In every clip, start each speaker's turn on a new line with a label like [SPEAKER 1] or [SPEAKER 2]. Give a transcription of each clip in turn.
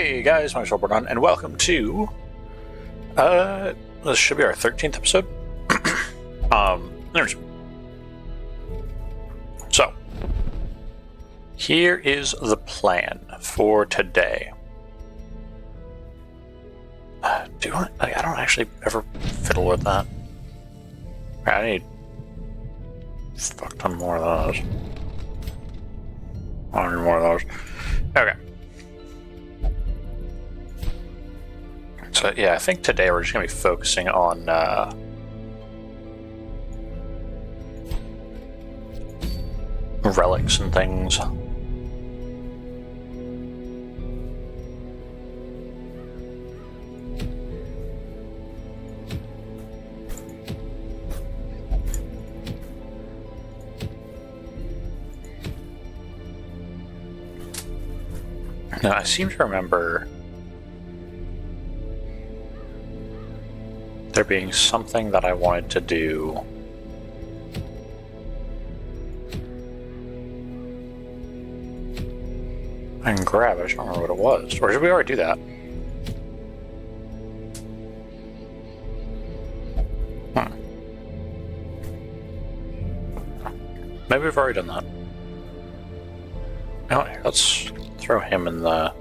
[SPEAKER 1] Hey guys, my name's Robert, and welcome to this should be our 13th episode. So here is the plan for today. I don't actually ever fiddle with that. I need a fuck ton more of those. I need more of those. Okay. So yeah, I think today we're just going to be focusing on relics and things. Now, I seem to remember there being something that I wanted to do and grab. I just don't remember what it was. Or did we already do that? Maybe we've already done that. Oh, here, let's throw him in the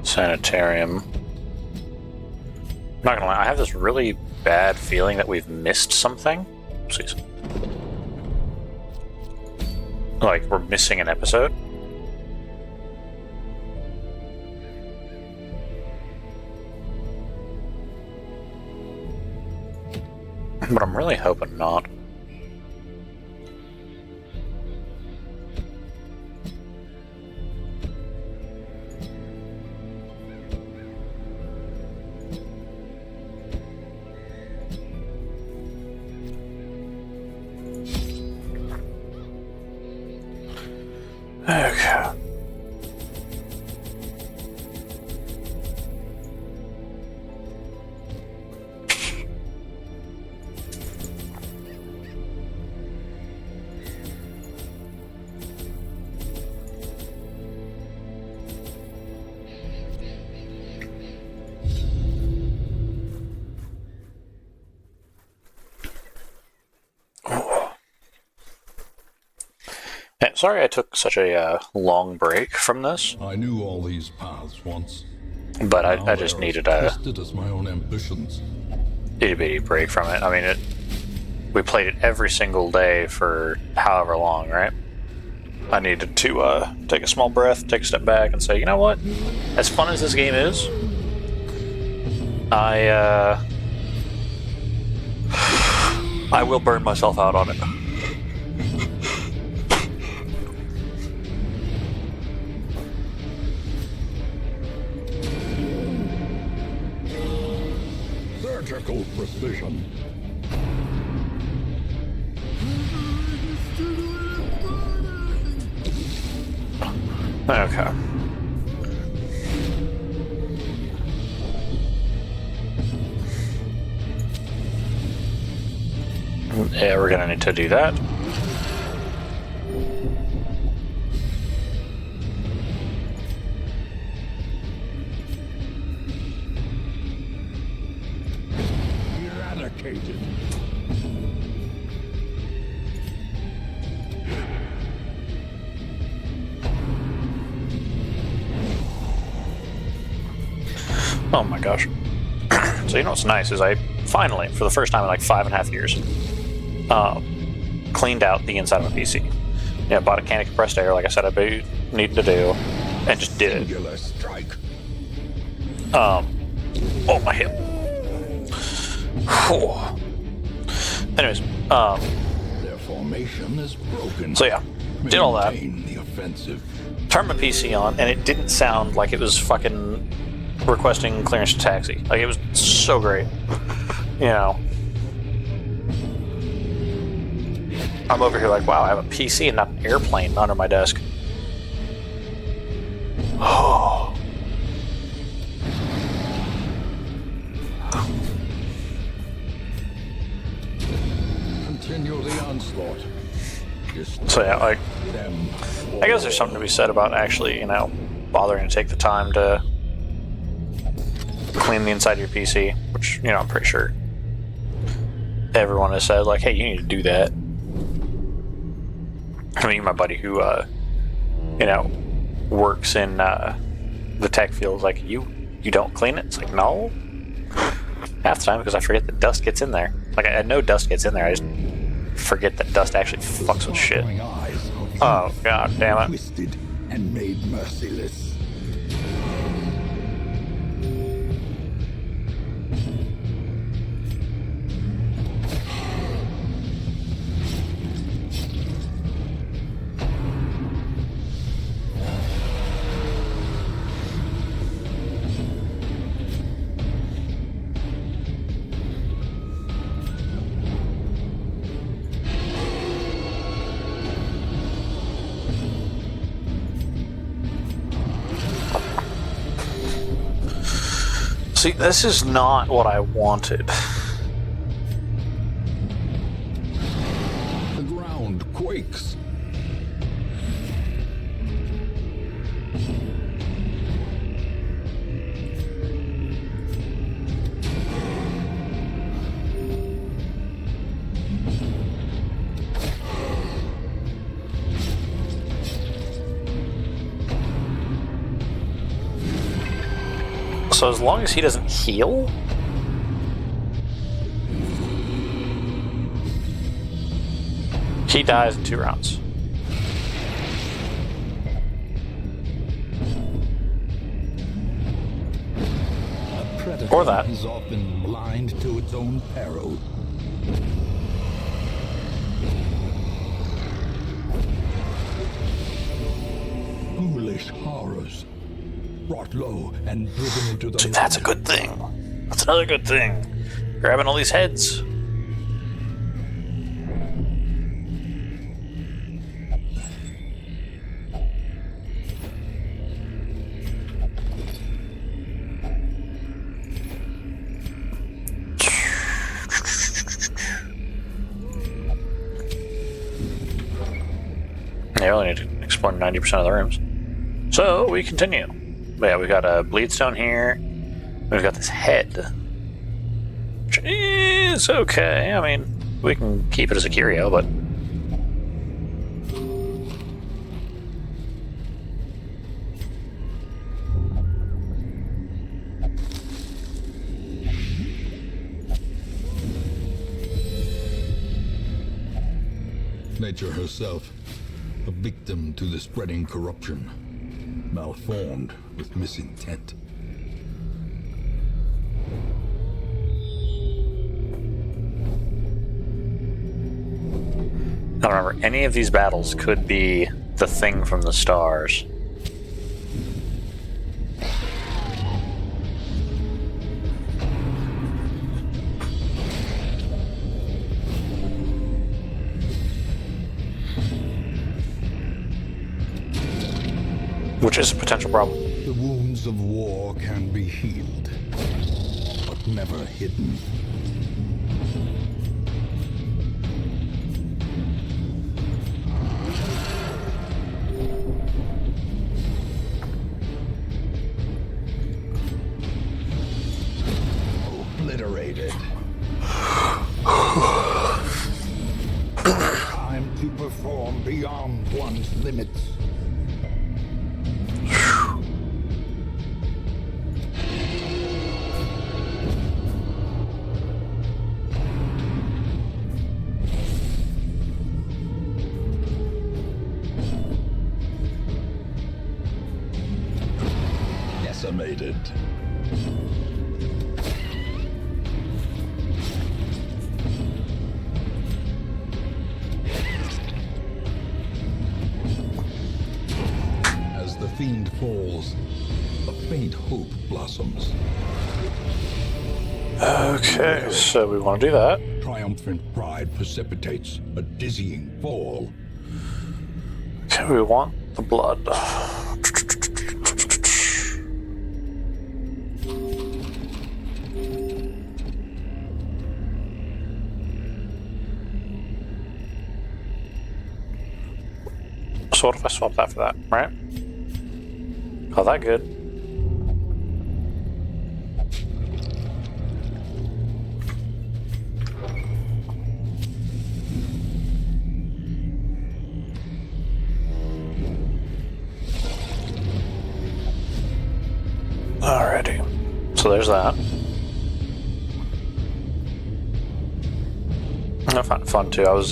[SPEAKER 1] sanitarium. I'm not gonna lie, I have this really bad feeling that we've missed something. Oopsies. Like, we're missing an episode. But I'm really hoping not. Okay. Sorry I took such a long break from this.
[SPEAKER 2] I knew all these paths once,
[SPEAKER 1] but I just needed a
[SPEAKER 2] as my own ambitions.
[SPEAKER 1] itty-bitty break from it. I mean, we played it every single day for however long, right? I needed to take a small breath, take a step back, and say, you know what? As fun as this game is, I will burn myself out on it.
[SPEAKER 2] Surgical precision.
[SPEAKER 1] Okay. Yeah, we're gonna need to do that.
[SPEAKER 2] Eradicated.
[SPEAKER 1] Oh my gosh. So you know what's nice is I finally, for the first time in like 5.5 years, cleaned out the inside of my PC. Yeah, bought a can of compressed air like I said I needed to do, and just did it.
[SPEAKER 2] Singular strike.
[SPEAKER 1] Oh, my hip. Whew. Anyways,
[SPEAKER 2] Their formation is broken.
[SPEAKER 1] so yeah, did all that.
[SPEAKER 2] Maintain the offensive.
[SPEAKER 1] Turned my PC on, and it didn't sound like it was fucking requesting clearance to taxi. Like, it was so great. You know. I'm over here like, wow, I have a PC and not an airplane under my desk. Oh.
[SPEAKER 2] Continue the onslaught.
[SPEAKER 1] So yeah, like,
[SPEAKER 2] Them.
[SPEAKER 1] I guess there's something to be said about actually, you know, bothering to take the time to clean the inside of your PC, which, you know, I'm pretty sure everyone has said, like, hey, you need to do that. I mean, my buddy who, you know, works in the tech field is like, you don't clean it? It's like, no. Half the time, because I forget that dust gets in there. Like, I know dust gets in there, I just forget that dust actually fucks with shit. Oh, god damn it.
[SPEAKER 2] Twisted and made merciless.
[SPEAKER 1] See, this is not what I wanted.
[SPEAKER 2] The ground quakes.
[SPEAKER 1] So as long as he doesn't heal? He dies in 2 rounds.
[SPEAKER 2] A predator
[SPEAKER 1] Or that.
[SPEAKER 2] is often blind to its own peril. Foolish horrors. Brought low and driven into the...
[SPEAKER 1] See, that's a good thing. That's another good thing. Grabbing all these heads. Yeah, we only need to explore 90% of the rooms. So, we continue. But yeah, we got a bleedstone here. We've got this head. Which is okay. I mean, we can keep it as a curio, but...
[SPEAKER 2] Nature herself, a victim to the spreading corruption, malformed with misintent.
[SPEAKER 1] I don't remember, any of these battles could be the thing from the stars. Which is a potential problem.
[SPEAKER 2] The wounds of war can be healed, but never hidden. Obliterated. Time to perform beyond one's limits. Decimated. As the fiend falls, a faint hope blossoms.
[SPEAKER 1] Okay, so we want to do that.
[SPEAKER 2] Triumphant pride precipitates a dizzying fall.
[SPEAKER 1] Okay, we want the blood. So what if I swap that for that, right? Oh, that good. Alrighty. So there's that. I found it fun too. I was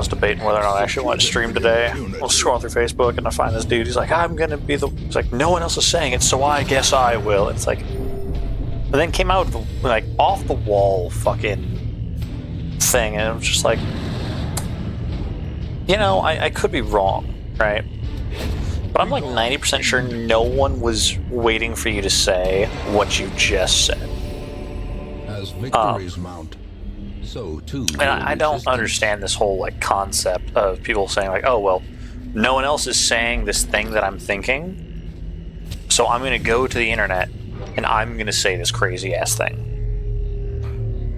[SPEAKER 1] debating whether or not I actually wanted to stream today. I was scrolling through Facebook and I find this dude. He's like, I'm gonna be the. He's like, no one else is saying it, so I guess I will. It's like, and then came out with the, like off the wall fucking thing, and it was just like, you know, I could be wrong, right? But I'm like 90% sure no one was waiting for you to say what you just said.
[SPEAKER 2] As victories mount, so too.
[SPEAKER 1] And I don't understand this whole like concept of people saying like, oh well, no one else is saying this thing that I'm thinking, so I'm gonna go to the internet and I'm gonna say this crazy ass thing.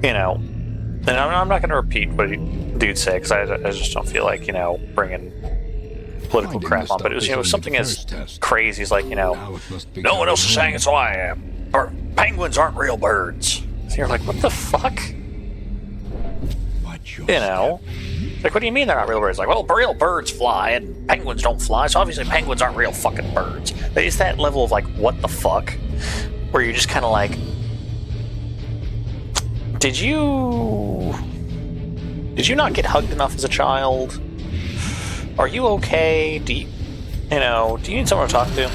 [SPEAKER 1] You know, and I'm not gonna repeat what dude said because I just don't feel like, you know, bringing political crap on. But it was, you know, something as crazy as like, you know, no one else is saying it, so I am. Or penguins aren't real birds. So you're like, what the fuck? You know, like, what do you mean they're not real birds? Like, well, real birds fly and penguins don't fly, so obviously penguins aren't real fucking birds. But it's that level of like, what the fuck, where you're just kind of like, did you not get hugged enough as a child? Are you okay? Do you need someone to talk to?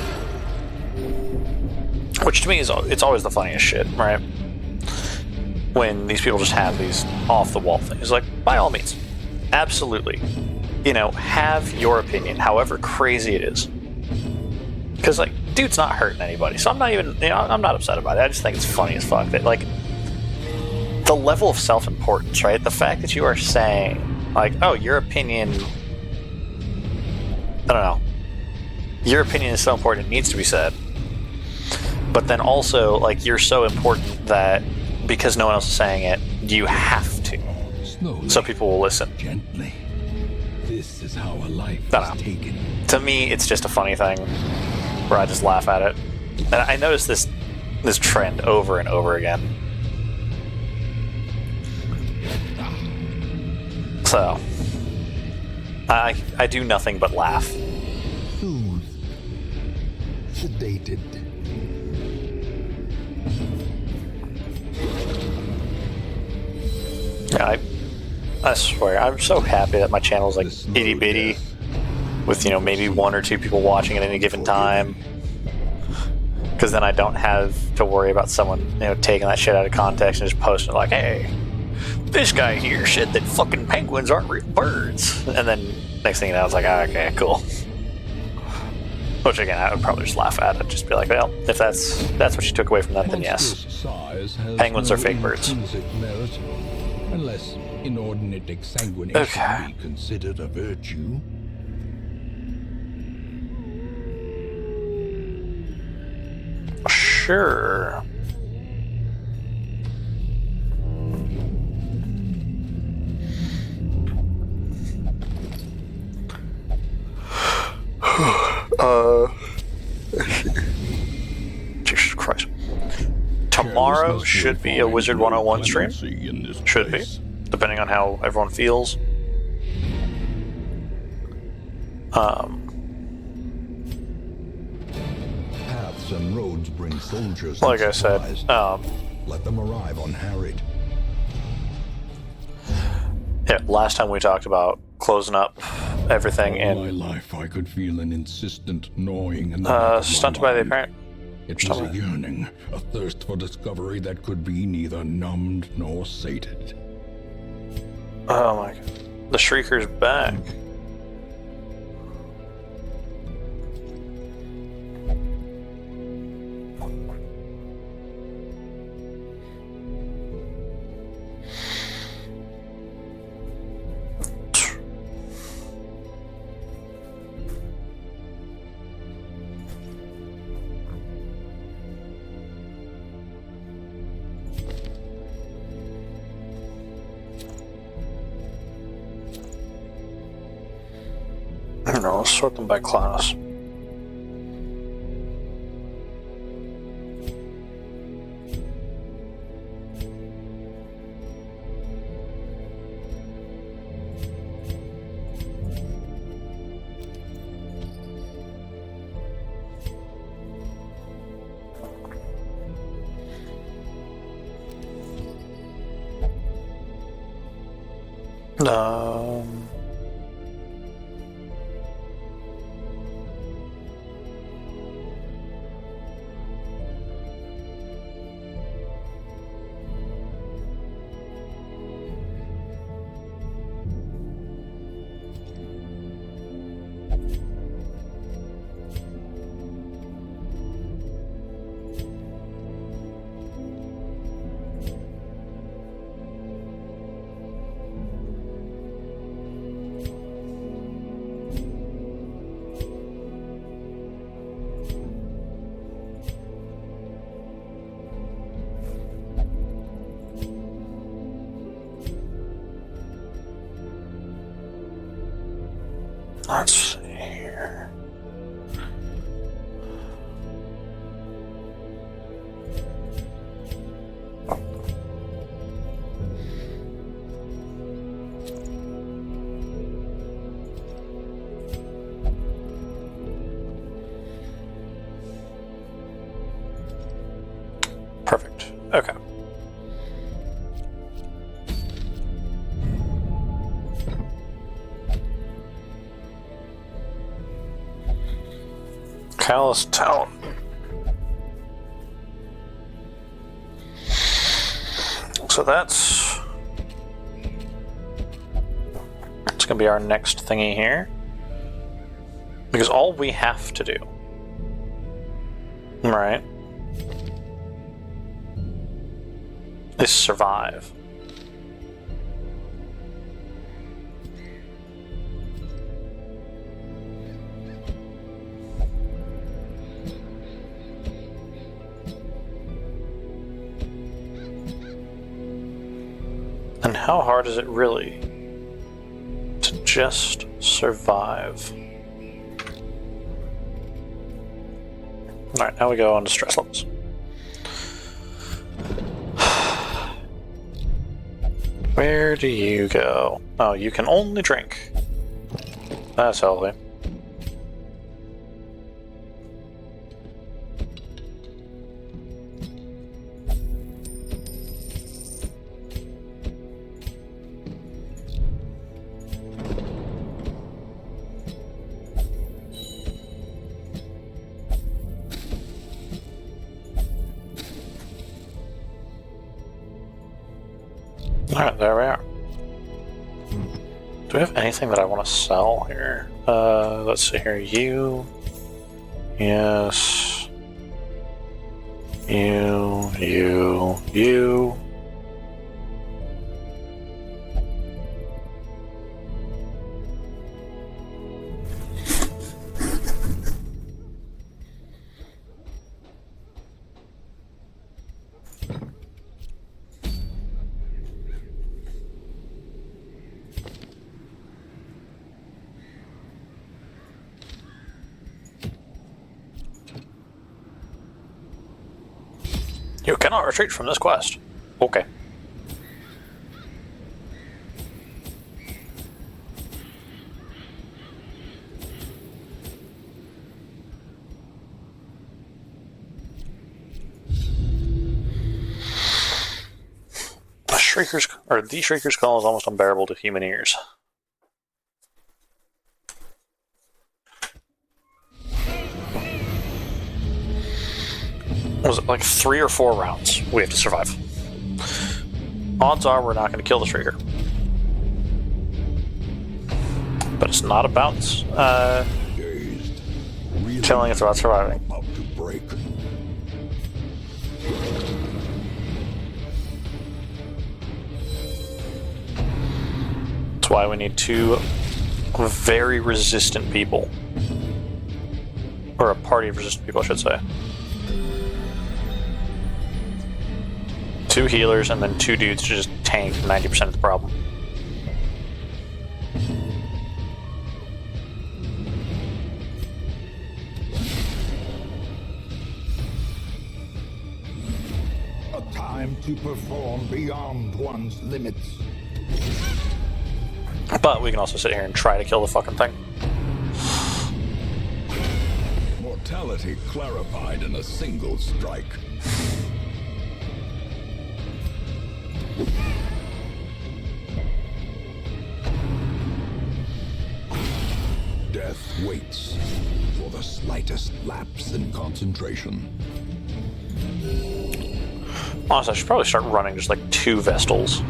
[SPEAKER 1] Which to me is, it's always the funniest shit, right? When these people just have these off-the-wall things. Like, by all means, absolutely, you know, have your opinion, however crazy it is. Because, like, dude's not hurting anybody, so I'm not even, you know, I'm not upset about it. I just think it's funny as fuck that, like, the level of self-importance, right? The fact that you are saying, like, oh, your opinion, I don't know, your opinion is so important, it needs to be said. But then also, like, you're so important that because no one else is saying it, you have to. Slowly, so people will listen.
[SPEAKER 2] Gently. This is how a life is taken.
[SPEAKER 1] To me, it's just a funny thing where I just laugh at it. And I notice this trend over and over again. So I do nothing but laugh.
[SPEAKER 2] Soothed. Sedated.
[SPEAKER 1] I swear, I'm so happy that my channel is like itty bitty, with, you know, maybe one or two people watching at any given time. Because then I don't have to worry about someone, you know, taking that shit out of context and just posting like, hey, this guy here said that fucking penguins aren't real birds. And then next thing you know, it's like, oh, okay, cool. Which again, I would probably just laugh at it, just be like, well, if that's what you took away from that, then yes. Penguins are fake birds.
[SPEAKER 2] Unless inordinate exsanguination be considered a virtue.
[SPEAKER 1] Sure. Jesus Christ. Tomorrow should be a Wizard 101 stream. Should be, depending on how everyone feels.
[SPEAKER 2] Paths and roads bring soldiers.
[SPEAKER 1] Like I said,
[SPEAKER 2] let them arrive unharried.
[SPEAKER 1] Yeah, last time we talked about closing up everything in
[SPEAKER 2] my life, I could feel an insistent gnawing in
[SPEAKER 1] stunted by the apparent.
[SPEAKER 2] It was a yearning, a thirst for discovery that could be neither numbed nor sated.
[SPEAKER 1] Oh my god. The Shrieker's back. I don't know, let's sort them by class. Um, let's see here. Perfect. Okay. Callous Town. So that's gonna be our next thingy here. Because all we have to do, right, is survive. And how hard is it really to just survive? Alright, now we go on to stress levels. Where do you go? Oh, you can only drink. That's healthy. Alright, there we are. Do we have anything that I want to sell here? Let's see here. You. Yes. You. You cannot retreat from this quest. Okay. The Shrieker's Call is almost unbearable to human ears. Was it like 3 or 4 rounds we have to survive? Odds are we're not going to kill the Shrieker. But it's not about killing, it's about surviving. That's why we need 2 very resistant people. Or a party of resistant people, I should say. 2 healers and then 2 dudes to just tank 90% of the problem.
[SPEAKER 2] A time to perform beyond one's limits.
[SPEAKER 1] But we can also sit here and try to kill the fucking thing.
[SPEAKER 2] Mortality clarified in a single strike. waits for the slightest lapse in concentration.
[SPEAKER 1] Honestly, I should probably start running just like 2 Vestals.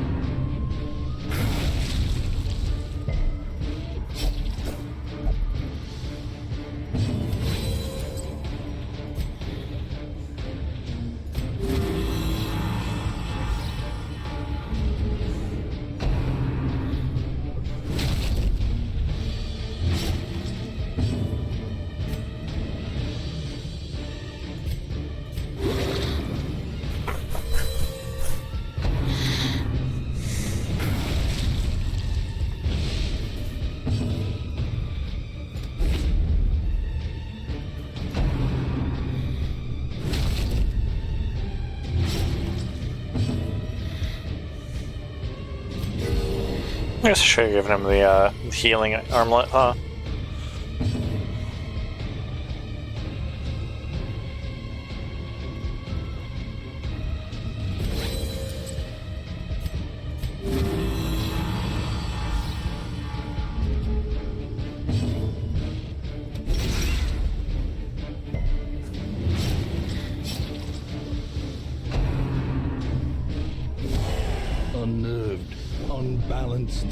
[SPEAKER 1] I guess I should have given him the healing armlet, huh?
[SPEAKER 2] Unnerved, unbalanced.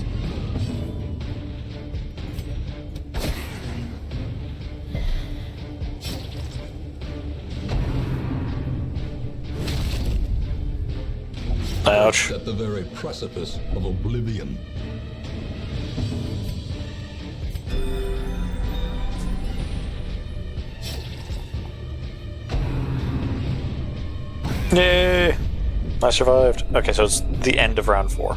[SPEAKER 1] Ouch.
[SPEAKER 2] At the very precipice of oblivion.
[SPEAKER 1] Yay! I survived. Okay, so it's the end of round 4.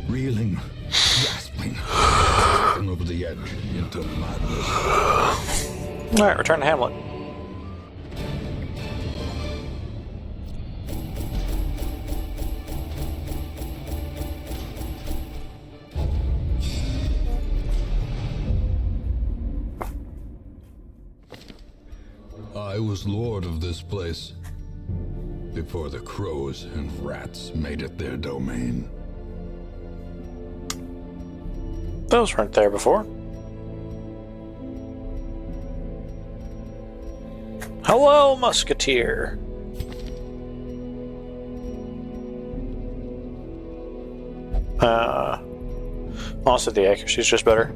[SPEAKER 2] Reeling, gasping, stepping over the edge into madness.
[SPEAKER 1] Alright, return to Hamlet.
[SPEAKER 2] I was lord of this place before the crows and rats made it their domain.
[SPEAKER 1] Those weren't there before. Hello, Musketeer! Also, the accuracy's just better.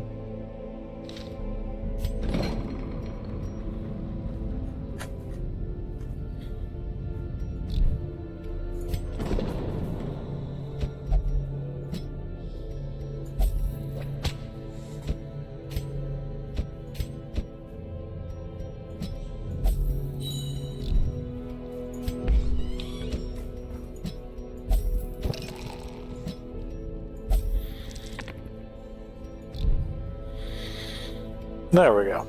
[SPEAKER 1] There we go.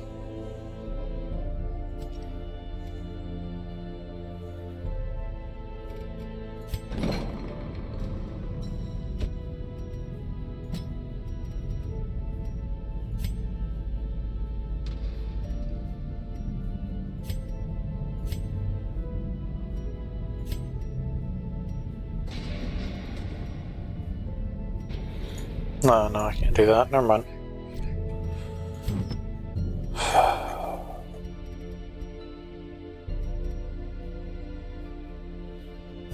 [SPEAKER 1] No, I can't do that. Never mind.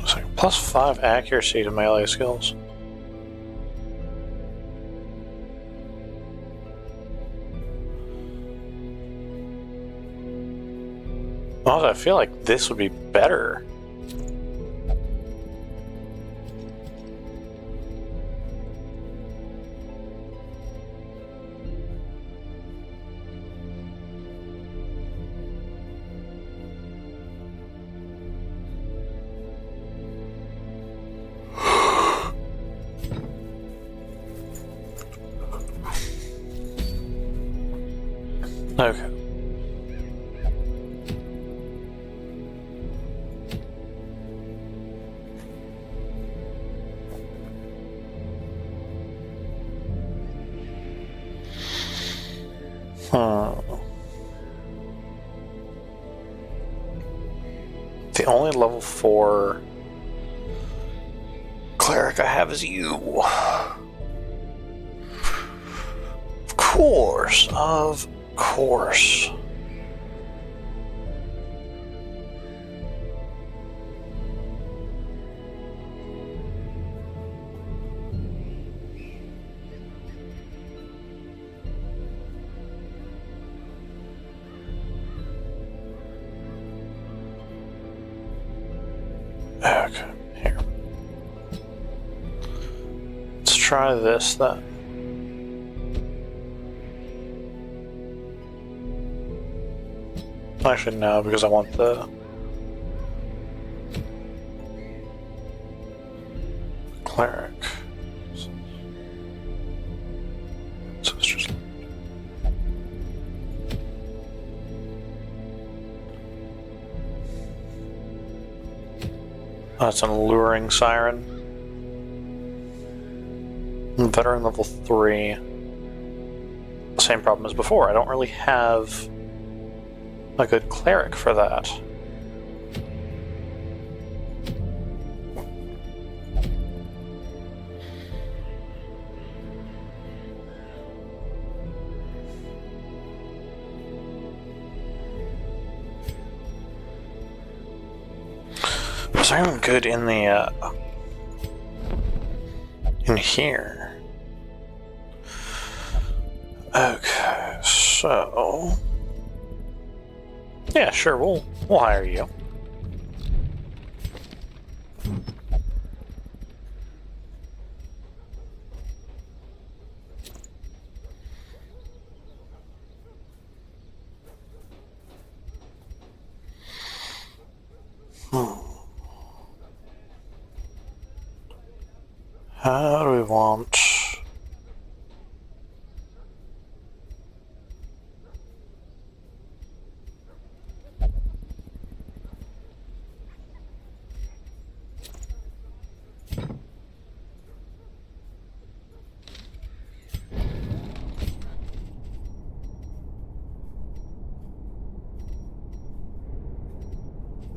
[SPEAKER 1] It's like +5 accuracy to melee skills. Also, I feel like this would be better. Okay. The only level 4 cleric I have is you. Of course, of course. Okay, here. Let's try this then. Actually, no, because I want the cleric. So it's just. That's an alluring siren. Veteran level 3. Same problem as before. I don't really have a good cleric for that. Was there anyone good in the in here? Okay, so yeah, sure, we'll hire you. How do we want?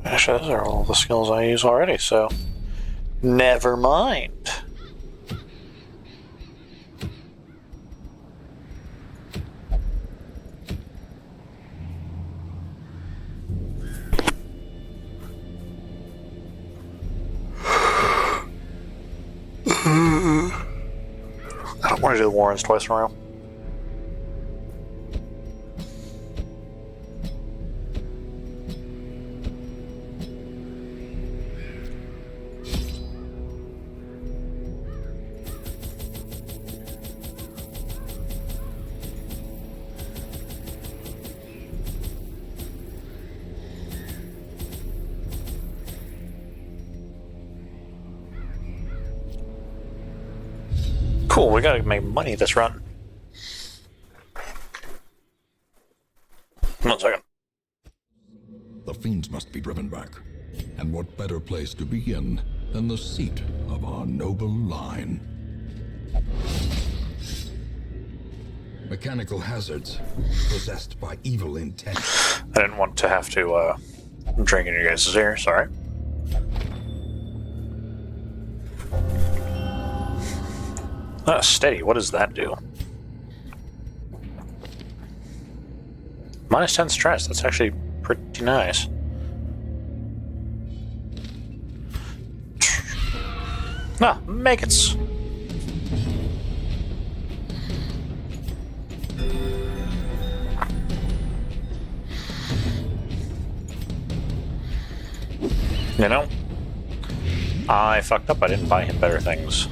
[SPEAKER 1] Actually, those are all the skills I use already, so never mind. I don't want to do the Warrens twice in a row. Cool, we gotta make money this run. 1 second.
[SPEAKER 2] The fiends must be driven back. And what better place to begin than the seat of our noble line? Mechanical hazards, possessed by evil intent.
[SPEAKER 1] I didn't want to have to drink in your guys' ear, sorry. Steady, what does that do? Minus 10 stress, that's actually pretty nice. Ah, maggots. You know, I fucked up, I didn't buy him better things.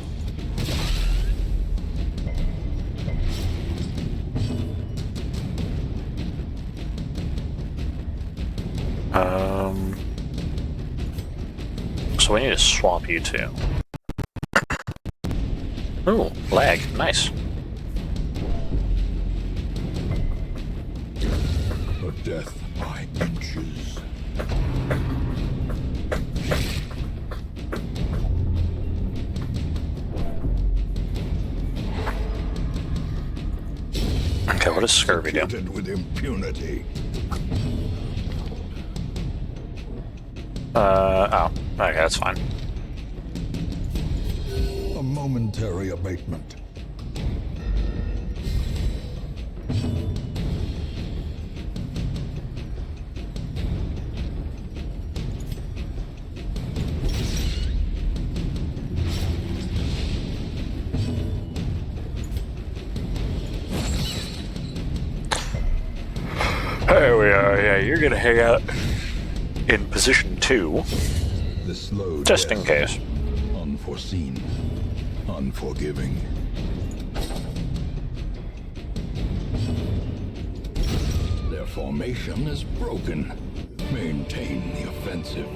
[SPEAKER 1] So we need to swap you two. Ooh, lag, nice.
[SPEAKER 2] A death by inches.
[SPEAKER 1] Okay, what does scurvy do?
[SPEAKER 2] Executed with impunity.
[SPEAKER 1] Oh, okay, that's fine.
[SPEAKER 2] a momentary abatement.
[SPEAKER 1] There we are. Yeah, you're gonna hang out in position 2,
[SPEAKER 2] The slow
[SPEAKER 1] just in
[SPEAKER 2] death,
[SPEAKER 1] case.
[SPEAKER 2] unforeseen, unforgiving. Their formation is broken. Maintain the offensive.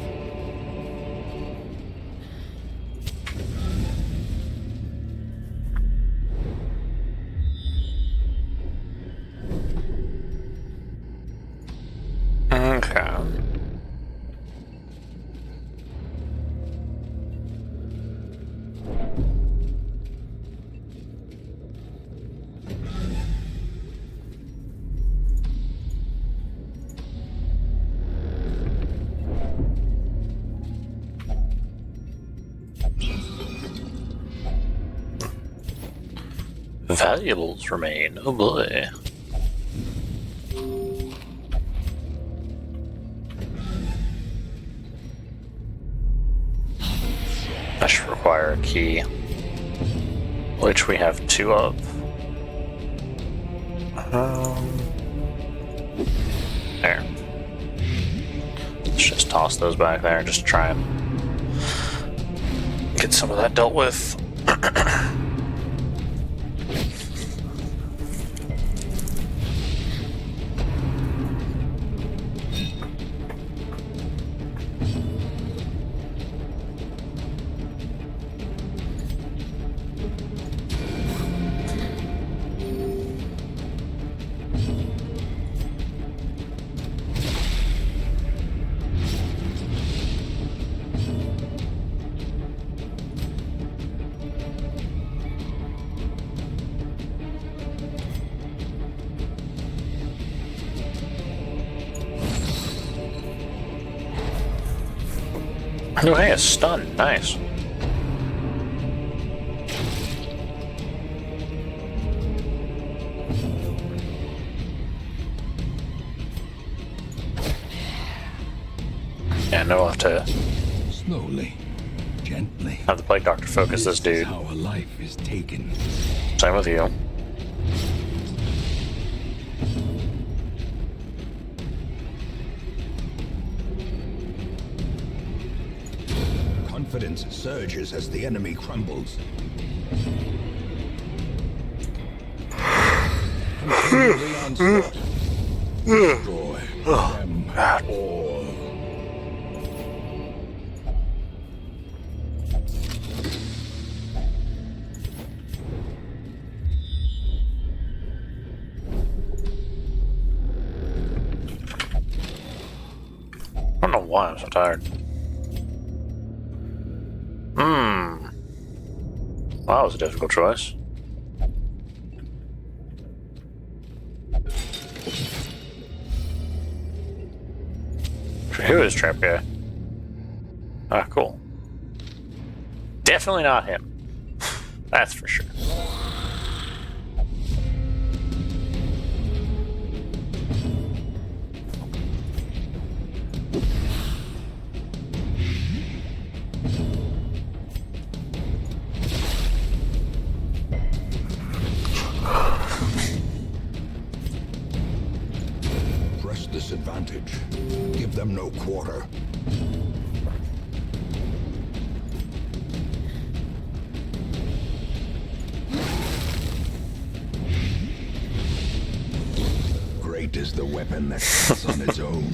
[SPEAKER 1] Okay. Valuables remain. Oh boy. That should require a key, which we have 2 of. There. Let's just toss those back there and just try and get some of that dealt with. Oh, hey, a stun. Nice. Yeah, no, we'll have to
[SPEAKER 2] Slowly, gently.
[SPEAKER 1] have the Plague Doctor focus this
[SPEAKER 2] Is
[SPEAKER 1] dude.
[SPEAKER 2] how a life is taken.
[SPEAKER 1] Same with you.
[SPEAKER 2] Confidence surges as the enemy crumbles. Continue the onslaught. Destroy them all.
[SPEAKER 1] I don't know why I'm so tired. Well, that was a difficult choice. Who is Trap Guy? Ah, cool. Definitely not him. That's for sure.
[SPEAKER 2] Press this advantage. Give them no quarter. Great is the weapon that cuts on its own.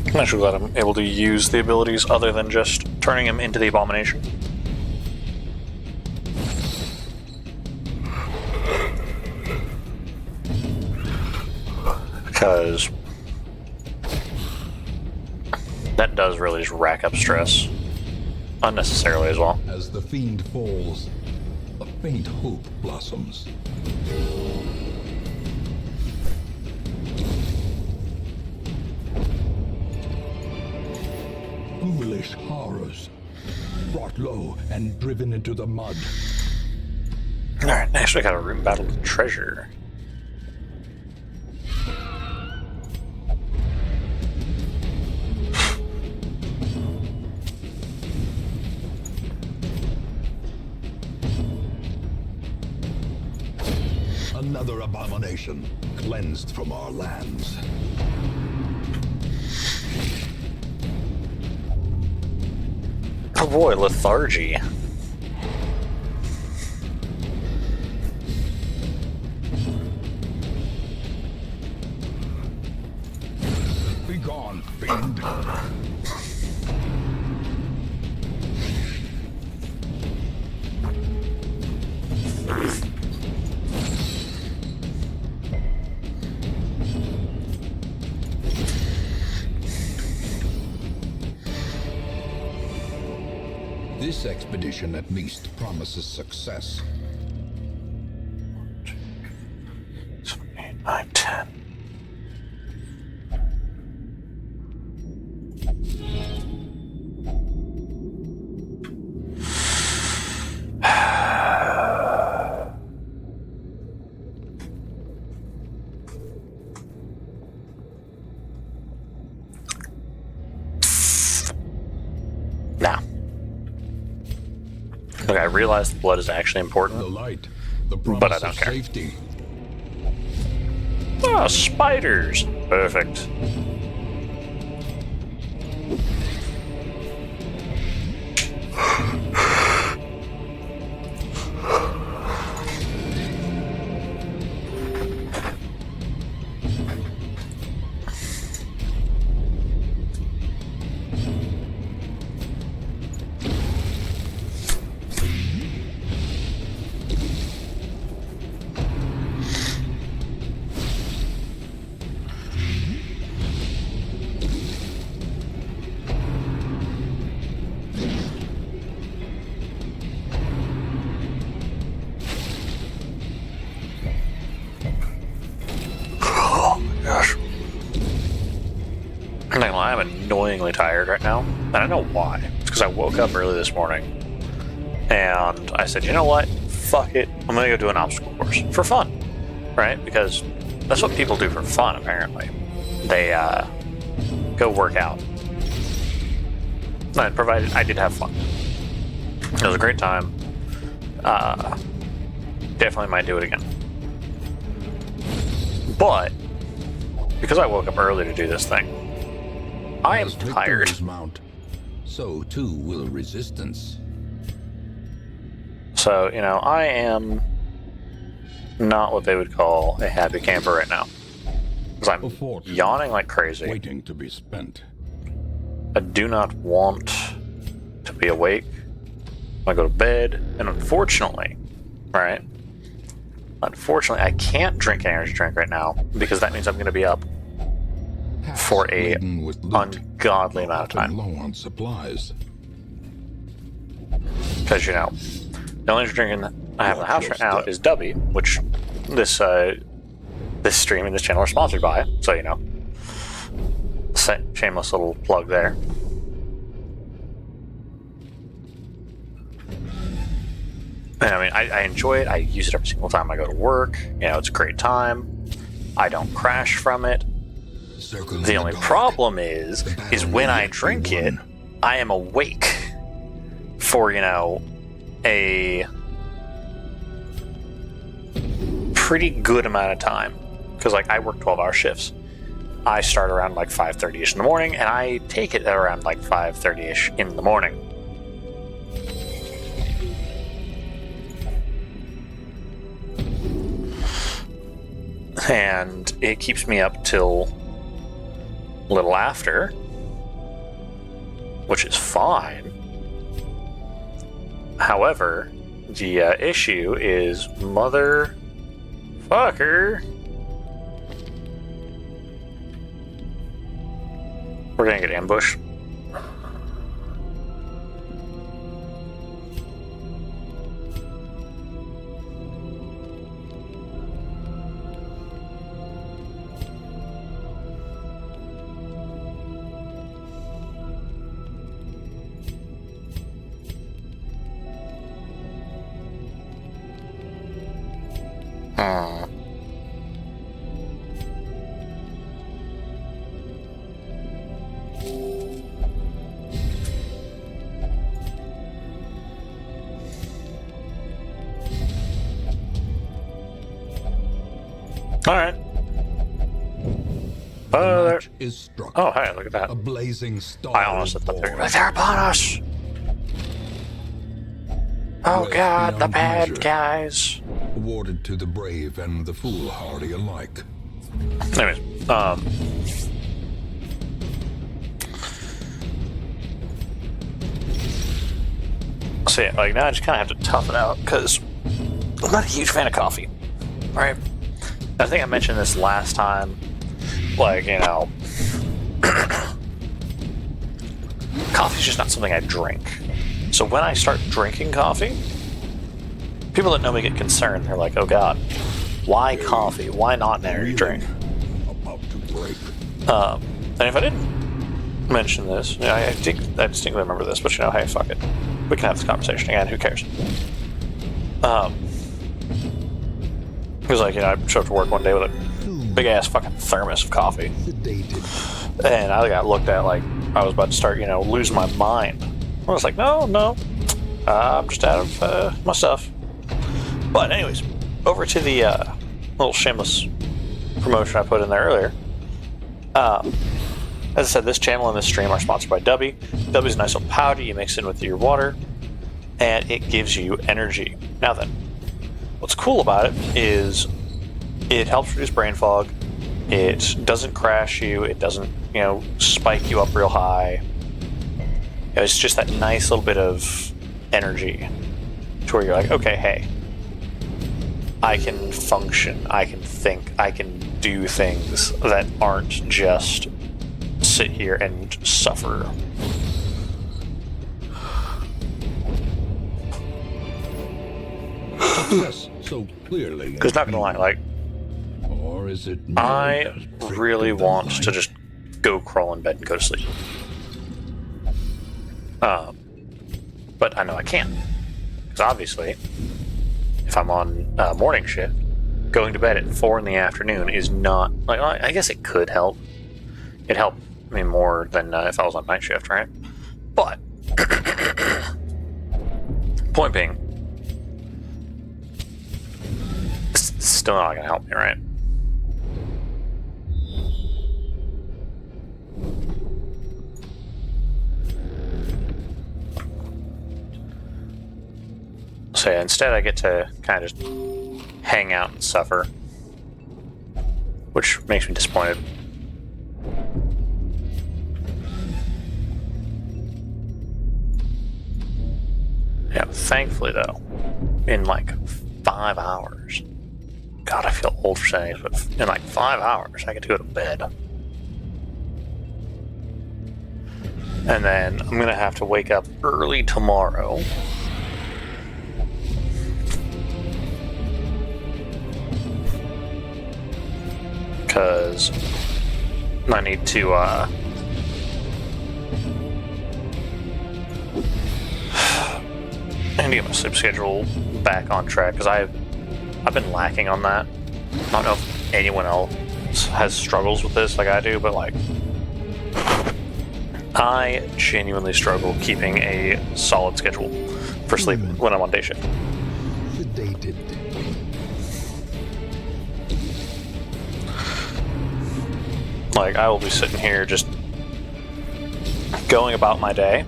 [SPEAKER 1] I'm actually glad I'm able to use the abilities other than just turning him into the Abomination. Because that does really just rack up stress unnecessarily as well.
[SPEAKER 2] As the fiend falls, a faint hope blossoms. Foolish horrors, brought low and driven into the mud.
[SPEAKER 1] Alright, next we got a room battle with treasure.
[SPEAKER 2] Another abomination, cleansed from our lands.
[SPEAKER 1] Oh boy, lethargy.
[SPEAKER 2] Be gone, fiend. This expedition at least promises success.
[SPEAKER 1] 7, 8, 9, 10. Now. Okay, I realize the blood is actually
[SPEAKER 2] The
[SPEAKER 1] important.
[SPEAKER 2] light, the promise
[SPEAKER 1] But I don't
[SPEAKER 2] of
[SPEAKER 1] care.
[SPEAKER 2] safety.
[SPEAKER 1] Oh, spiders! Perfect. Gosh. I'm not gonna lie, I'm annoyingly tired right now. And I know why. It's because I woke up early this morning and I said, you know what? Fuck it. I'm gonna go do an obstacle course for fun. Right? Because that's what people do for fun, apparently. They go work out. And provided I did have fun. It was a great time. Definitely might do it again. But because I woke up early to do this thing, I am
[SPEAKER 2] As
[SPEAKER 1] tired.
[SPEAKER 2] victories mount, so too will resistance.
[SPEAKER 1] So, you know, I am not what they would call a happy camper right now. Because I'm
[SPEAKER 2] A fortune
[SPEAKER 1] yawning like crazy.
[SPEAKER 2] waiting to be spent.
[SPEAKER 1] I do not want to be awake. I go to bed, and unfortunately, right? Unfortunately, I can't drink an energy drink right now because that means I'm going to be up for a
[SPEAKER 2] Laden with loot,
[SPEAKER 1] ungodly amount of
[SPEAKER 2] often
[SPEAKER 1] time.
[SPEAKER 2] low on supplies.
[SPEAKER 1] Because, you know, the only drinking that I have in the house right now is Dubby, which this stream and this channel are sponsored by. So, you know, shameless little plug there. And, I mean, I enjoy it. I use it every single time I go to work. You know, it's a great time. I don't crash from it.
[SPEAKER 2] Circle in
[SPEAKER 1] The only
[SPEAKER 2] dark.
[SPEAKER 1] problem is when I drink it, I am awake for, you know, a pretty good amount of time. Because, like, I work 12-hour shifts. I start around, like, 5:30-ish in the morning, and I take it at around, like, 5:30-ish in the morning. And it keeps me up till a little after, which is fine. However, the issue is motherfucker. We're gonna get ambushed. Hmm. Alright.
[SPEAKER 2] The match is struck.
[SPEAKER 1] Oh, hey, look at that.
[SPEAKER 2] A blazing star
[SPEAKER 1] I almost
[SPEAKER 2] is
[SPEAKER 1] thought they were
[SPEAKER 2] born.
[SPEAKER 1] like, they're upon us! Oh
[SPEAKER 2] Wealth
[SPEAKER 1] god, the
[SPEAKER 2] beyond
[SPEAKER 1] bad
[SPEAKER 2] measure.
[SPEAKER 1] guys.
[SPEAKER 2] Awarded to the brave and the foolhardy alike.
[SPEAKER 1] Anyways, so yeah, like now I just kind of have to tough it out because I'm not a huge fan of coffee, right? I think I mentioned this last time, like, you know, coffee's just not something I drink. So when I start drinking coffee, people that know me get concerned. They're like, oh god, why coffee? Why not an energy drink?
[SPEAKER 2] About to break.
[SPEAKER 1] And if I didn't mention this, you know, I distinctly remember this, but you know, hey, fuck it. We can have this conversation again, who cares? Because, like, you know, I showed up to work one day with a big ass fucking thermos of coffee.
[SPEAKER 2] Sedated.
[SPEAKER 1] And I got looked at like I was about to start, you know, losing my mind. I was like, no, I'm just out of my stuff. But anyways, over to the little shameless promotion I put in there earlier. As I said, this channel and this stream are sponsored by Dubby. Dubby's a nice little powder you mix in with your water, and it gives you energy. Now then, what's cool about it is it helps reduce brain fog. It doesn't crash you. It doesn't, you know, spike you up real high. It's just that nice little bit of energy to where you're like, okay, hey, I can function, I can think, I can do things that aren't just sit here and suffer.
[SPEAKER 2] Success so clearly.
[SPEAKER 1] Because not gonna lie, like,
[SPEAKER 2] Or is it me
[SPEAKER 1] I
[SPEAKER 2] that has pricked
[SPEAKER 1] really
[SPEAKER 2] the
[SPEAKER 1] want
[SPEAKER 2] light?
[SPEAKER 1] to just go crawl in bed and go to sleep. But I know I can't. Because obviously, if I'm on morning shift, going to bed at 4 in the afternoon is not... Like, I guess it could help. It'd help me more than if I was on night shift, right? But, point being, it's still not going to help me, right? So yeah, instead I get to kind of just hang out and suffer, which makes me disappointed. Yeah, thankfully though, in like 5 hours, God, I feel old for saying this, but in like 5 hours I get to go to bed. And then I'm gonna have to wake up early tomorrow. Because I need to I need to get my sleep schedule back on track because I've been lacking on that. I don't know if anyone else has struggles with this like I do, but like I genuinely struggle keeping a solid schedule for sleep when I'm on day shift.
[SPEAKER 2] Sedated.
[SPEAKER 1] Like, I will be sitting here just going about my day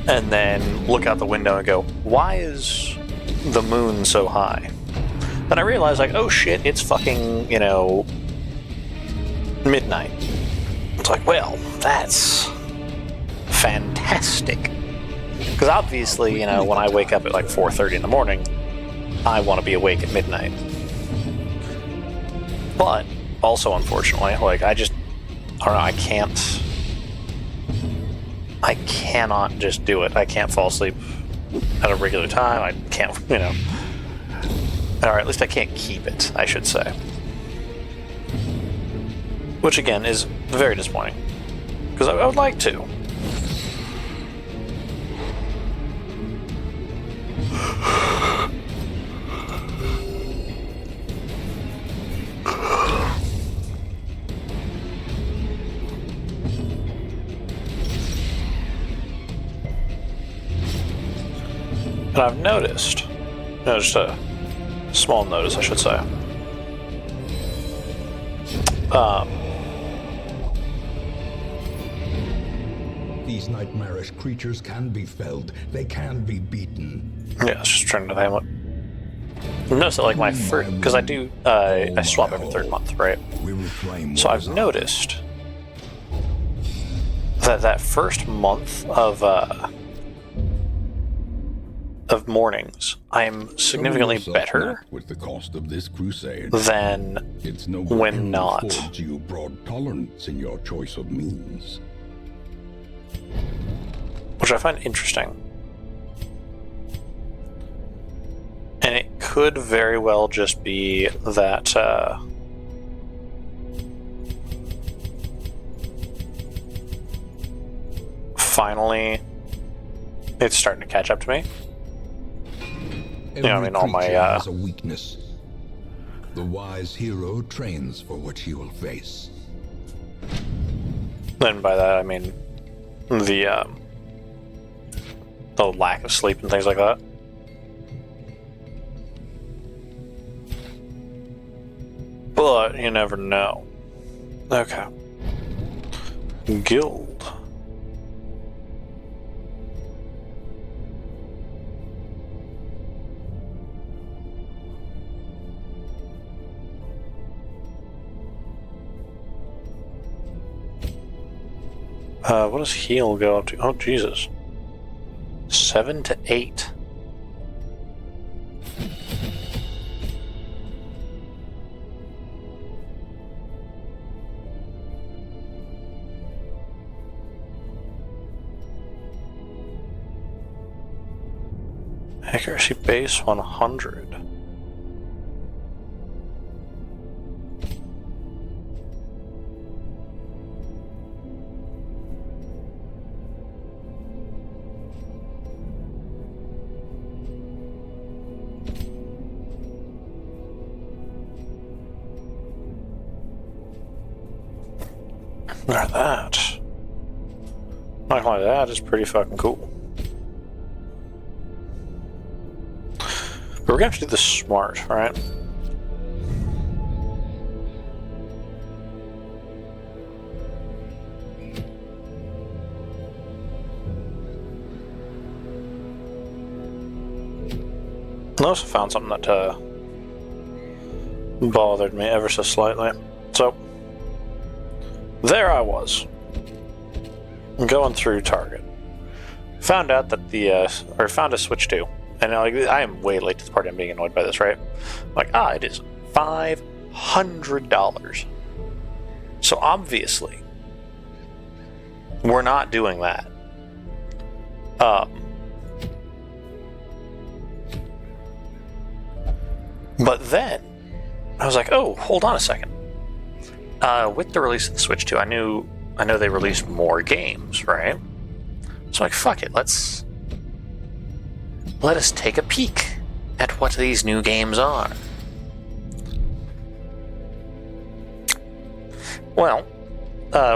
[SPEAKER 1] and then look out the window and go, why is the moon so high? Then I realize, like, oh shit, it's fucking, you know, midnight. It's like, well, that's fantastic. Because obviously, you know, when I wake up at like 4:30 in the morning, I want to be awake at midnight. But also, unfortunately, like, I don't know, I cannot just do it. I can't fall asleep at a regular time. I can't, you know, or at least I can't keep it, I should say. Which, again, is very disappointing. Because I would like to. And I've noticed, just a small notice, I should say.
[SPEAKER 2] These nightmarish creatures can be felled. They can be beaten.
[SPEAKER 1] Yeah, I was just trying to name it. Notice that, like, my first, because I do, I swap every third month, right? So I've noticed that first month of mornings, I'm significantly better
[SPEAKER 2] with the cost of this crusade
[SPEAKER 1] than
[SPEAKER 2] it's no
[SPEAKER 1] when not.
[SPEAKER 2] You broad tolerance in your choice of means,
[SPEAKER 1] which I find interesting. And it could very well just be that finally it's starting to catch up to me. I mean, all my
[SPEAKER 2] has a weakness. The wise hero trains for what he will face.
[SPEAKER 1] And by that I mean the lack of sleep and things like that. But you never know. Okay. Guild. What does heal go up to? Oh, Jesus. 7 to 8. Accuracy base 100. Now that, not only that, is pretty fucking cool. But we're gonna have to do this smart, right? I also found something that bothered me ever so slightly. So there I was, going through Target. Found out that found a Switch 2. And I am way late to the party. I'm being annoyed by this, right? I'm like, it is $500. So obviously, we're not doing that. But then, I was like, oh, hold on a second. With the release of the Switch 2, I know they released more games, right? So I'm like, fuck it, let us take a peek at what these new games are. Well,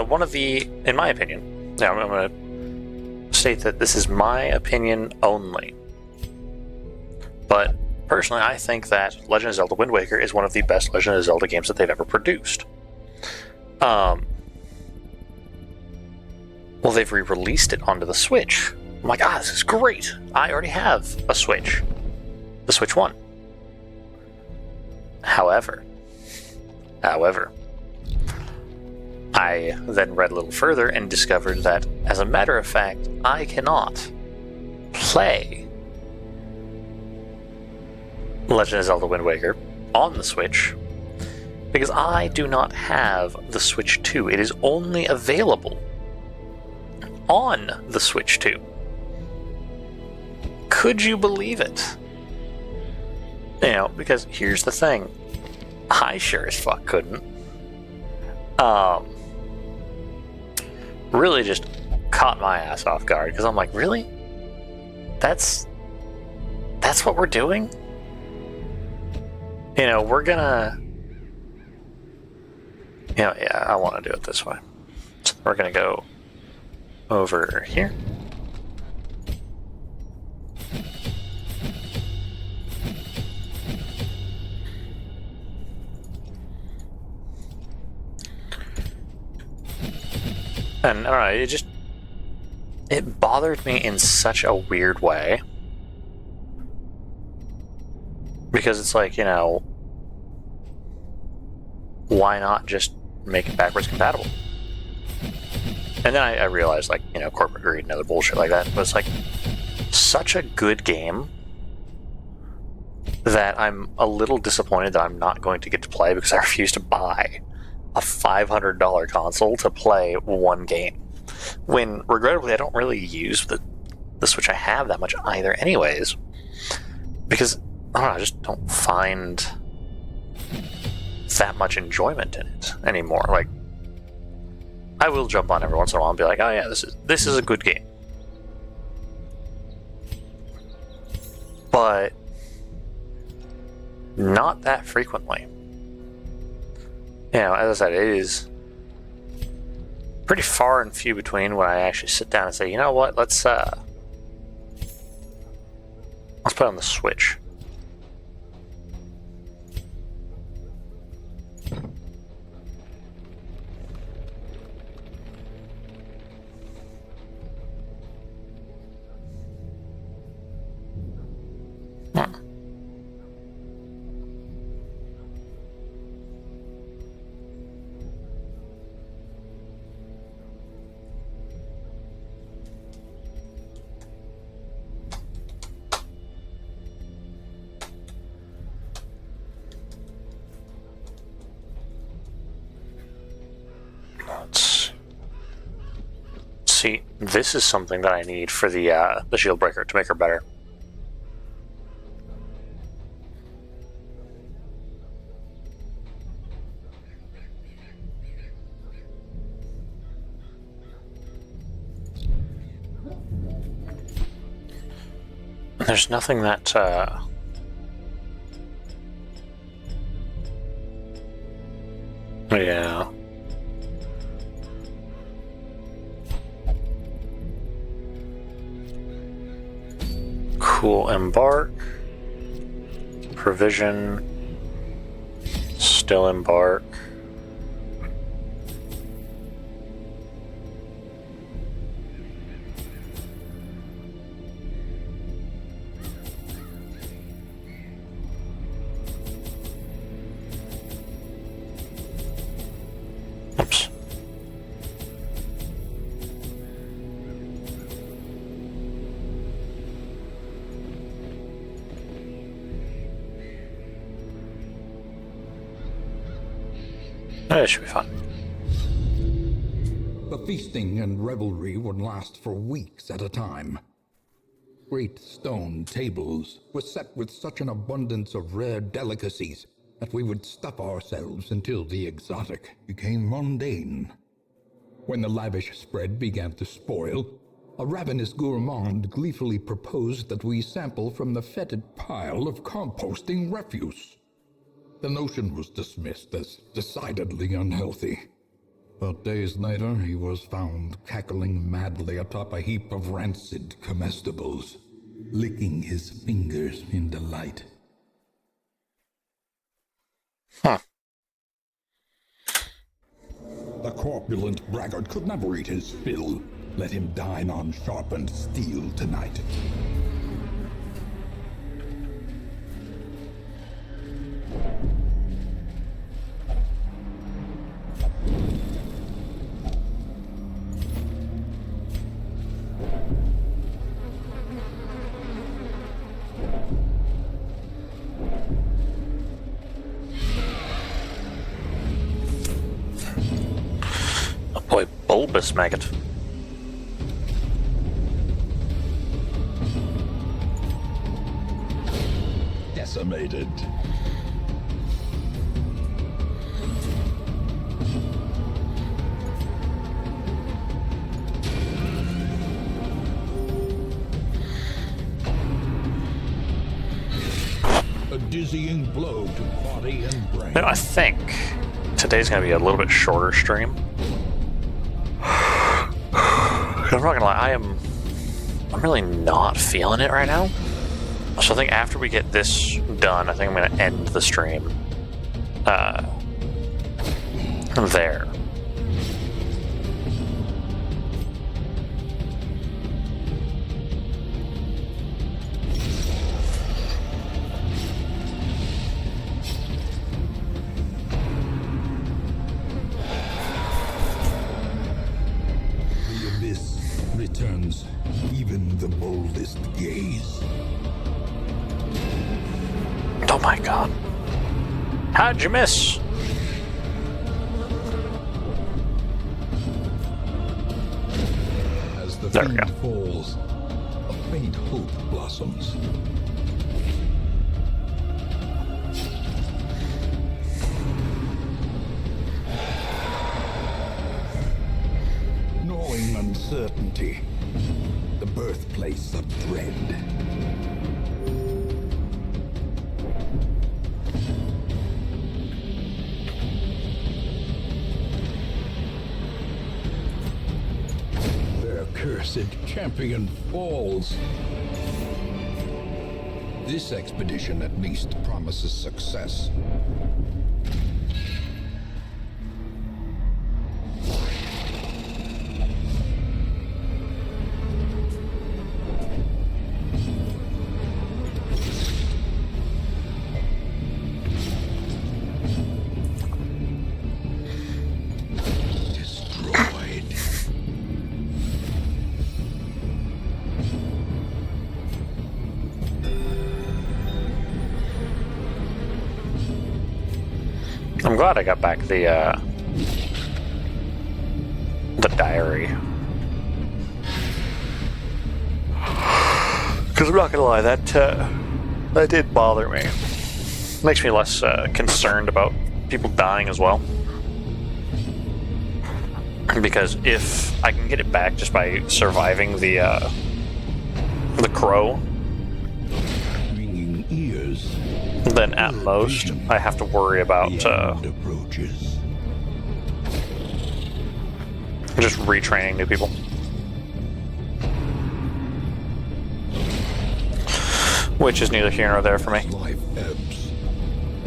[SPEAKER 1] one of the, in my opinion, now I'm going to state that this is my opinion only, but personally I think that Legend of Zelda Wind Waker is one of the best Legend of Zelda games that they've ever produced. Well, they've re-released it onto the Switch. I'm like, this is great. I already have a Switch. The Switch 1. However, I then read a little further and discovered that, as a matter of fact, I cannot play Legend of Zelda Wind Waker on the Switch because I do not have the Switch 2. It is only available on the Switch 2. Could you believe it? Because here's the thing. I sure as fuck couldn't. Really just caught my ass off guard because I'm like, really? That's what we're doing? We're gonna... yeah, I want to do it this way. So we're gonna go over here. And I don't know, it bothered me in such a weird way. Because it's like, why not just make it backwards compatible? And then I realized, like, corporate greed and other bullshit like that. But it's like such a good game that I'm a little disappointed that I'm not going to get to play because I refuse to buy a $500 console to play one game. When, regrettably, I don't really use the Switch I have that much either anyways. Because, I don't know, I just don't find that much enjoyment in it anymore. Like, I will jump on every once in a while and be like, oh yeah, this is a good game. But not that frequently. As I said, it is pretty far and few between when I actually sit down and say, you know what, let's play on the Switch. See, this is something that I need for the shield breaker to make her better. There's nothing that yeah. Cool, embark, provision, still embark. Oops. It should be fun.
[SPEAKER 2] The feasting and revelry would last for weeks at a time. Great stone tables were set with such an abundance of rare delicacies that we would stuff ourselves until the exotic became mundane. When the lavish spread began to spoil, a ravenous gourmand gleefully proposed that we sample from the fetid pile of composting refuse. The notion was dismissed as decidedly unhealthy. But days later, he was found cackling madly atop a heap of rancid comestibles, licking his fingers in delight.
[SPEAKER 1] Huh.
[SPEAKER 2] The corpulent braggart could never eat his fill. Let him dine on sharpened steel tonight.
[SPEAKER 1] Oh boy, bulbous maggot.
[SPEAKER 2] Decimated. A dizzying blow to body and brain.
[SPEAKER 1] I think today's going to be a little bit shorter stream. I'm not going to lie, I'm really not feeling it right now. So I think after we get this done, I think I'm going to end the stream there.
[SPEAKER 2] turns even the boldest gaze.
[SPEAKER 1] Oh my god. How'd you miss?
[SPEAKER 2] As the
[SPEAKER 1] There we
[SPEAKER 2] theme
[SPEAKER 1] go.
[SPEAKER 2] falls, a faint hope blossoms. Gnawing uncertainty, the birthplace of dread. Their cursed champion falls. This expedition at least promises success. Destroyed.
[SPEAKER 1] I'm glad I got back the diary. Because I'm not gonna lie, that did bother me. Makes me less concerned about people dying as well. Because if I can get it back just by surviving the crow,
[SPEAKER 2] Ringing ears.
[SPEAKER 1] then at most I have to worry about
[SPEAKER 2] The end approaches.
[SPEAKER 1] just retraining new people. Which is neither here nor there for me.
[SPEAKER 2] Life ebbs.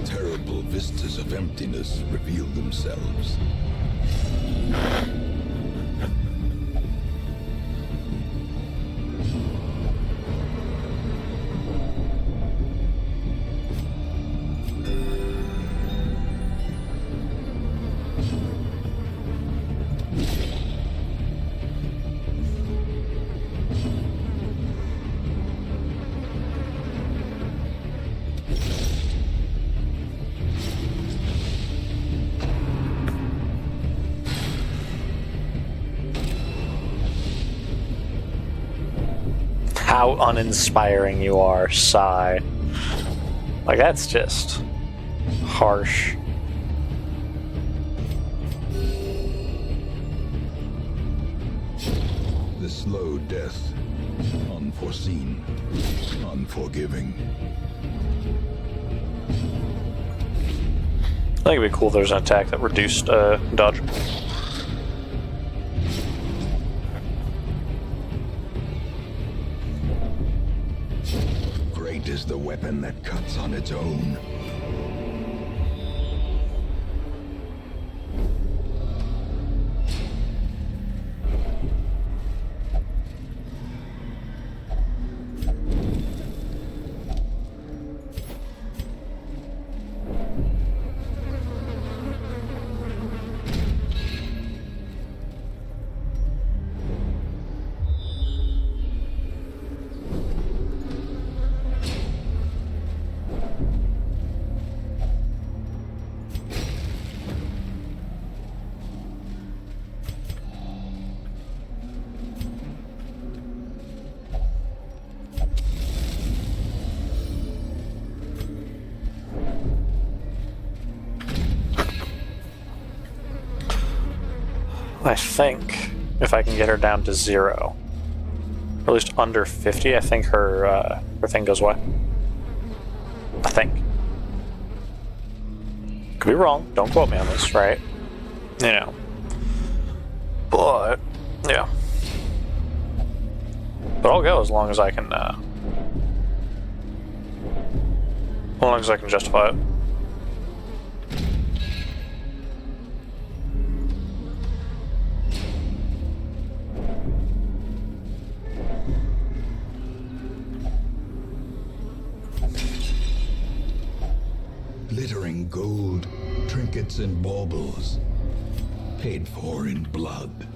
[SPEAKER 2] Terrible vistas of emptiness reveal themselves.
[SPEAKER 1] How uninspiring you are, sigh. Like, that's just harsh.
[SPEAKER 2] The slow death. Unforeseen. Unforgiving.
[SPEAKER 1] I think it'd be cool if there's an attack that reduced dodge.
[SPEAKER 2] Great is the weapon that cuts on its own.
[SPEAKER 1] I think if I can get her down to 0, or at least under 50, I think her thing goes away. I think. Could be wrong. Don't quote me on this, right? You know. But yeah. But I'll go as long as I can. As long as I can justify it.
[SPEAKER 2] Glittering gold, trinkets and baubles, paid for in blood.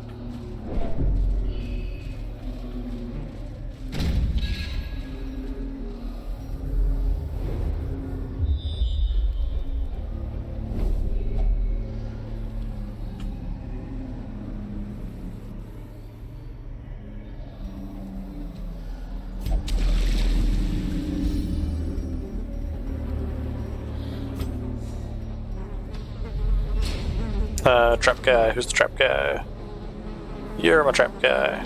[SPEAKER 1] Trap guy. Who's the trap guy? You're my trap guy.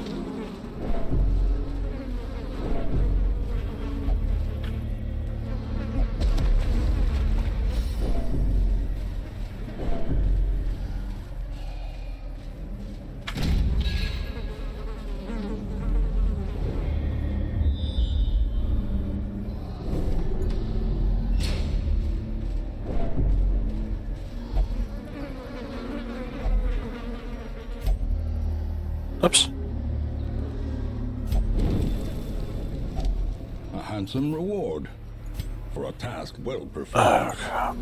[SPEAKER 1] Oops.
[SPEAKER 2] A handsome reward for a task well performed.
[SPEAKER 1] Oh, God.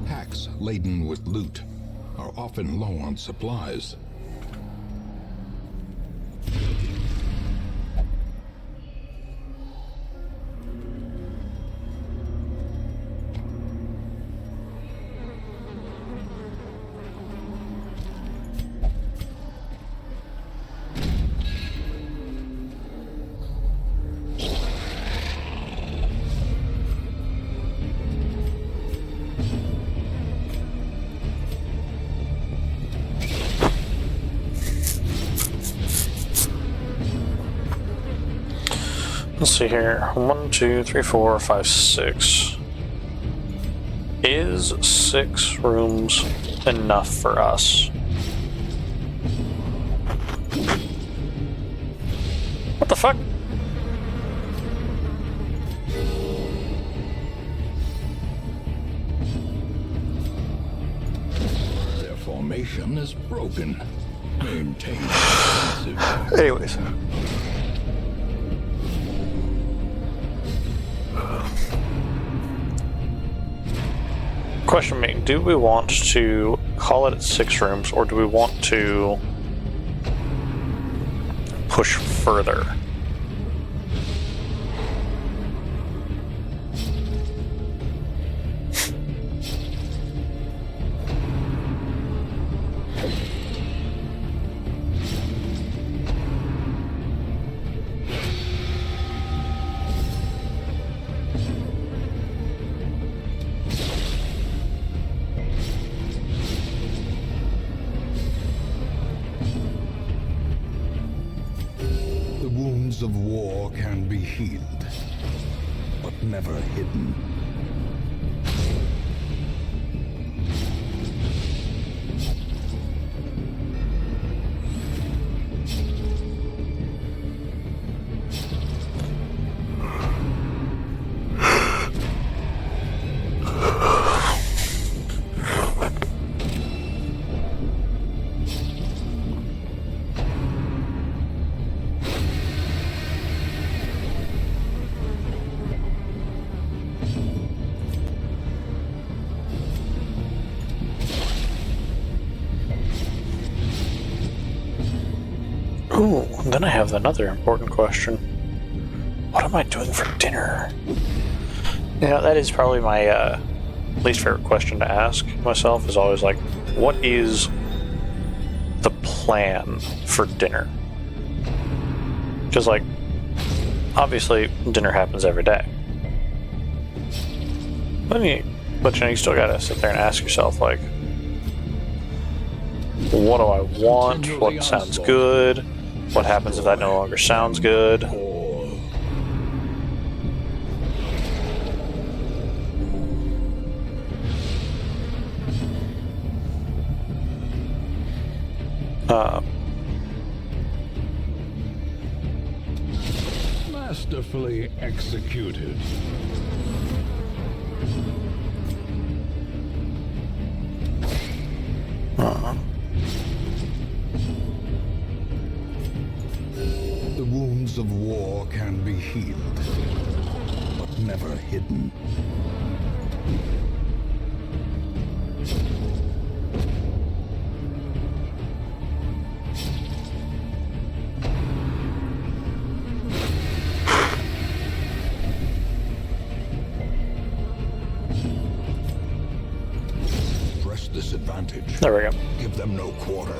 [SPEAKER 2] Packs laden with loot are often low on supplies.
[SPEAKER 1] Let's see here. 1, 2, 3, 4, 5, 6. Is 6 rooms enough for us? What the fuck?
[SPEAKER 2] Their formation is broken. Maintain defensive.
[SPEAKER 1] Anyways. Question being, do we want to call it at 6 rooms, or do we want to push further?
[SPEAKER 2] The wounds of war can be healed, but never hidden.
[SPEAKER 1] Ooh, and then I have another important question. What am I doing for dinner? You know, that is probably my least favorite question to ask myself, is always like, what is the plan for dinner? Because, like, obviously, dinner happens every day. But you know, you still gotta sit there and ask yourself, like, what do I want? What sounds good? What happens if that no longer sounds good?
[SPEAKER 2] Masterfully executed. The wounds of war can be healed, but never hidden. advantage.
[SPEAKER 1] There we go.
[SPEAKER 2] Give them no quarter.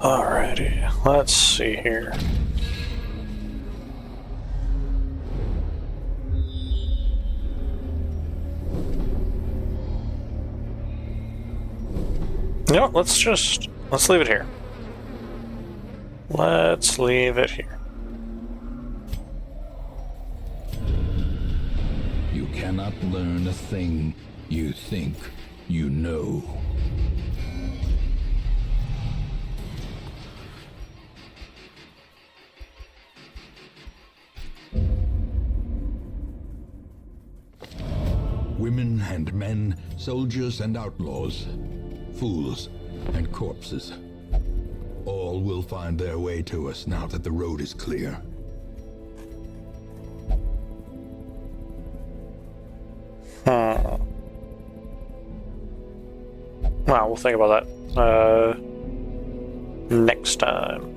[SPEAKER 1] Alrighty, let's see here. No, let's leave it here. Let's leave it here.
[SPEAKER 2] You cannot learn a thing you think you know. Women and men, soldiers and outlaws, fools and corpses. All will find their way to us now that the road is clear.
[SPEAKER 1] Well, we'll think about that next time.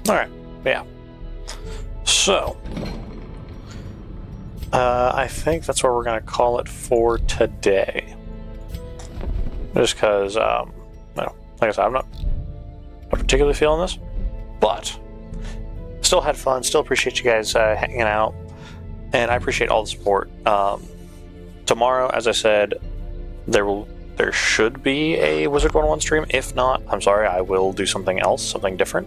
[SPEAKER 1] Alright, yeah. So, I think that's what we're going to call it for today. Just because, well, like I said, I'm not particularly feeling this, but still had fun, still appreciate you guys hanging out, and I appreciate all the support. Tomorrow, as I said, there should be a Wizard 101 stream. If not, I'm sorry, I will do something else, something different.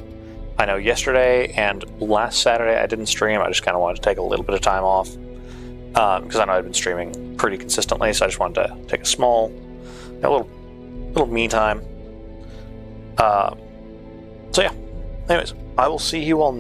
[SPEAKER 1] I know yesterday and last Saturday I didn't stream. I just kind of wanted to take a little bit of time off because I know I've been streaming pretty consistently, so I just wanted to take a small, little me time. So yeah. Anyways, I will see you all next.